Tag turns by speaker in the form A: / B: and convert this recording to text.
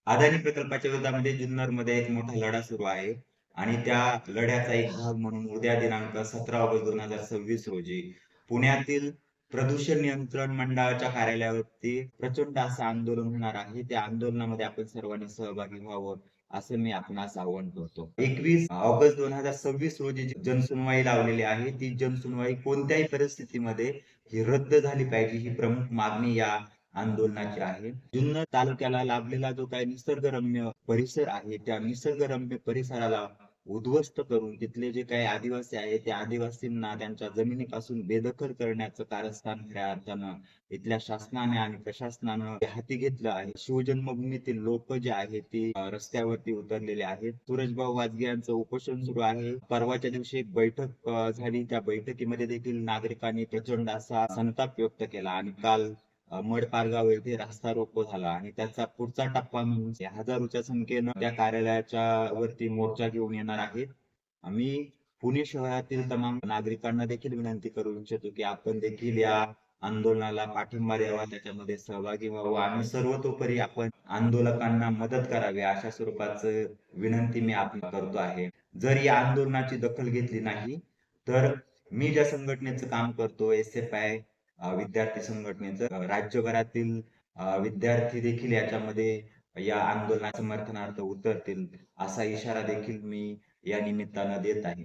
A: अदानी प्रकल्पाच्या विरोधामध्ये जुन्नरमध्ये एक मोठा लढा सुरू आहे आणि त्या लढ्याचा एक भाग म्हणून उद्या दिनांक 17 ऑगस्ट 2026 रोजी पुण्यातील प्रदूषण नियंत्रण मंडळाच्या कार्यालयावरती प्रचंड असं आंदोलन होणार आहे. त्या आंदोलनामध्ये आपण सर्वांनी सहभागी व्हावं असं मी आपणास आवाहन करतो. 21 ऑगस्ट 2026 रोजी जी जनसुनवाई लावलेली आहे, ती जनसुनवाई कोणत्याही परिस्थितीमध्ये ही रद्द झाली पाहिजे, ही प्रमुख मागणी या आंदोलनाची आहे. जुन्नर तालुक्याला लाभलेला जो काही निसर्गरम्य परिसर आहे, त्या निसर्गरम्य परिसराला उद्ध्वस्त करून तिथले जे काही आदिवासी आहेत, त्या आदिवासींना त्यांच्या जमिनीपासून बेदखल करण्याचं कारस्थान खऱ्या अर्थानं इथल्या शासनाने आणि प्रशासनानं ते हाती घेतलं आहे. शिवजन्मभूमीतील लोक जे आहेत ती रस्त्यावरती उतरलेले आहेत. सूरजभाऊ वाजगे यांचं उपोषण सुरू आहे. परवाच्या दिवशी एक बैठक झाली. त्या बैठकीमध्ये देखील नागरिकांनी प्रचंड असा संताप व्यक्त केला आणि काल मडपारगाव येथे रास्ता रोको झाला आणि त्याचा पुढचा टप्पा म्हणून हजारोच्या संख्येनं त्या कार्यालयाच्या वरती मोर्चा घेऊन येणार आहेत. आम्ही पुणे शहरातील तमाम नागरिकांना देखील विनंती करू इच्छितो की आपण देखील या आंदोलनाला पाठिंबा द्यावा, त्याच्यामध्ये सहभागी व्हावं आणि सर्वतोपरी आपण आंदोलकांना मदत करावी अशा स्वरूपाचं विनंती मी आपण करतो आहे. जर या आंदोलनाची दखल घेतली नाही तर मी ज्या संघटनेचं काम करतो एस-एफ-आय विद्यार्थी संघटनेचं राज्यभरातील विद्यार्थी देखील याच्यामध्ये या आंदोलनाच्या समर्थनार्थ उतरतील असा इशारा देखील मी या निमित्तानं देत आहे.